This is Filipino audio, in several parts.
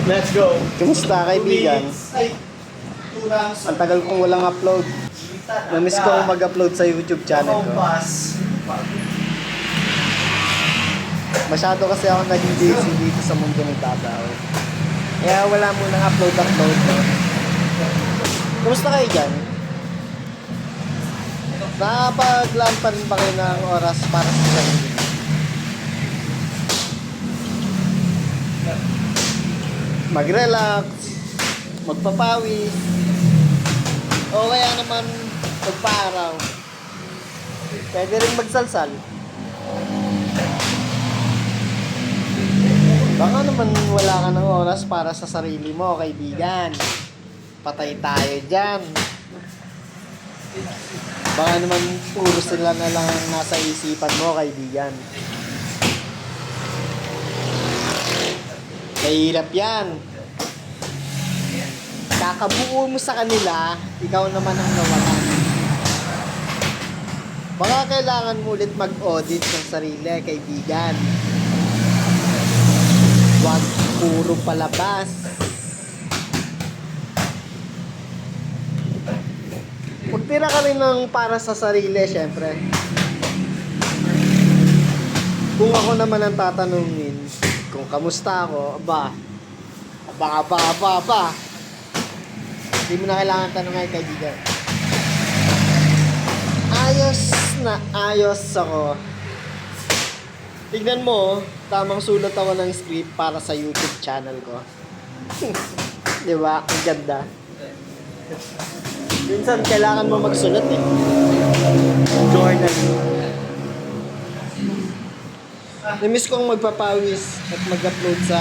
Let's go. Kumusta kaibigan? 2 rounds. Ang tagal kong walang upload. Namiss ko mag-upload sa YouTube channel ko. Masyado kasi ako naging busy dito sa mundo ng trabaho. Kaya wala munang upload. Kumusta kayo dyan? Nakapaglaan pa rin ba kayo ng oras para sa sarili? Mag-relax, magpapawis, o kaya naman magpa-araw. Pwede rin magsalsal. Baka naman wala ka ng oras para sa sarili mo, kaibigan. Patay tayo dyan. Baka naman puro sila na lang ang nasa isipan mo, kaibigan. Mahirap yan. Kakabuo mo sa kanila, ikaw naman ang nawalan. Baka kailangan mo ulit mag-audit ng sarili, kaibigan. Huwag puro palabas. Magtira ka rin ng para sa sarili, syempre. Kung ako naman ang tatanungin, kung kamusta ako, aba. Hindi mo na kailangan tanongin, kaibigan. Ayos na ayos ako. Tignan mo, tamang sulat ako ng script para sa YouTube channel ko. Di ba? Ang ganda. Minsan, kailangan mo magsulat eh. Journal. Namiss kong magpapawis at mag-upload sa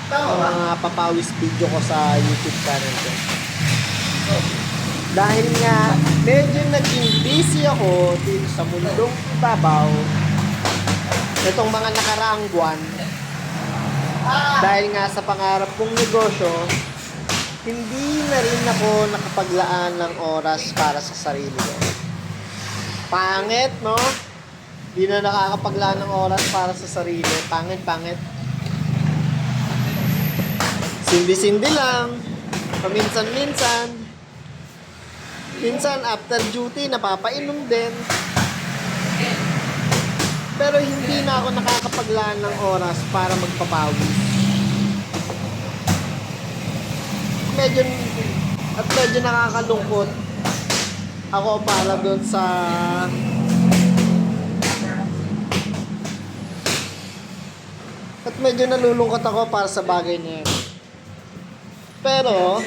mga papawis video ko sa YouTube channel ko. Dahil nga, medyo naging busy ako dito sa mundong ibabaw itong mga nakaraang buwan. Dahil nga sa pangarap kong negosyo, hindi na rin ako nakapaglaan ng oras para sa sarili ko. Pangit, no? Hindi na nakakapaglaan ng oras para sa sarili. Pangit. Sindi-sindi lang. Paminsan-minsan. Minsan after duty, napapainom din. Pero hindi na ako nakakapaglaan ng oras para magpapawis. Medyo nakakalungkot ako para doon sa medyo nalulungkot ako para sa bagay na yun. Pero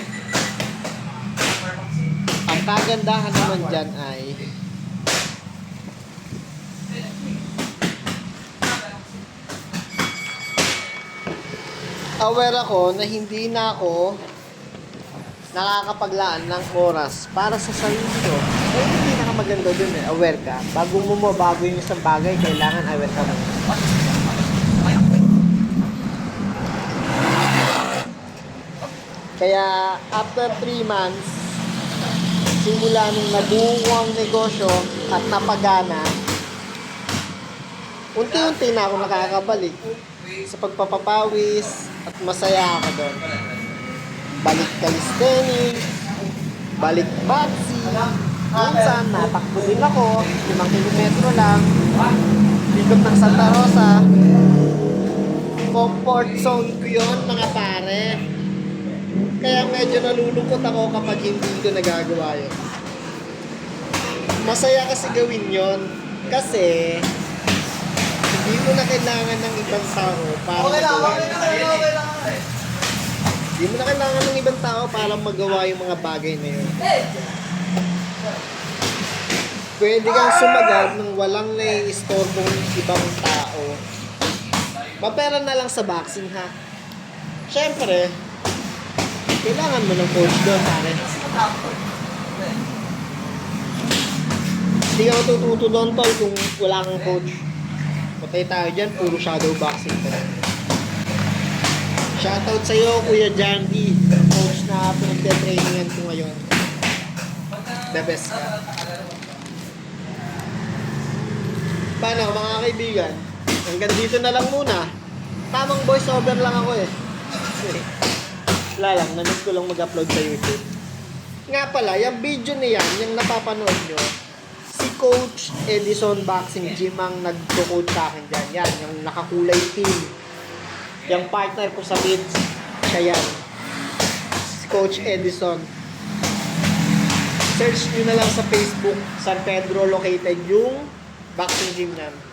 ang kagandahan naman dyan ay aware ako na hindi na ako nakakapaglaan ng oras para sa sarili ko. Pero hindi na maganda dun eh. Aware ka. Bago mo mabago yung isang bagay, kailangan aware ka lang. Kaya after 3 months, simula nung nabuo ang negosyo at napagana, unti-unti na ako nakakabalik sa pagpapapawis at masaya ako doon. Balik calisthenics, balik boxing, minsan natakbo din ako, 5 kilometro lang, likod ng Santa Rosa. Comfort zone ko yun, mga pare. Kaya medyo nalulungkot ako kapag hindi ko nagagawa yun. Masaya kasi gawin yun kasi hindi mo na kailangan ng ibang tao para magawa. Hindi mo na kailangan ng ibang tao para magawa yung mga bagay na yun. Pwede kang sumagad nang walang nai-istorbong ibang tao. Mapera na lang sa boxing, ha? Siyempre, kailangan mo ng coach doon, pare. Hindi ka matututo doon, tol, kung wala kang coach. Patay tayo dyan, puro shadow boxing pa. Shoutout sa'yo, Kuya Jandy, coach na pinagte-trainingan ko ngayon. The best ka. Paano, mga kaibigan? Hanggang dito na lang muna. Tamang voice over lang ako eh. Wala lang, namiss ko lang mag-upload sa YouTube. Nga pala, yung video na yan, yung napapanood nyo, si Coach Edison Boxing Gym ang nagko-coach sa akin dyan. Yan, yung nakakulay team. Yung partner ko sa mids, siya yan. Si Coach Edison. Search nyo na lang sa Facebook, San Pedro located yung boxing gym namin.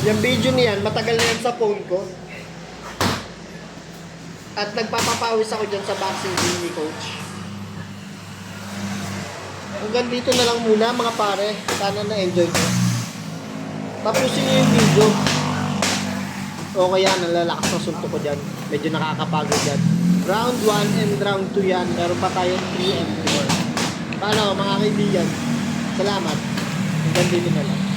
Yung video niyan, matagal na yan sa phone ko. At nagpapapawis ako dyan sa boxing gym ni Coach. Hanggang dito na lang muna mga pare. Sana na-enjoy nyo. Tapusin nyo yung video. O kaya nalalakas ng suntok ko dyan. Medyo nakakapagod dyan. Round 1 and round 2 yan. Meron pa tayong 3 and 4. Paano mga kaibigan? Salamat. Hanggang dito na lang.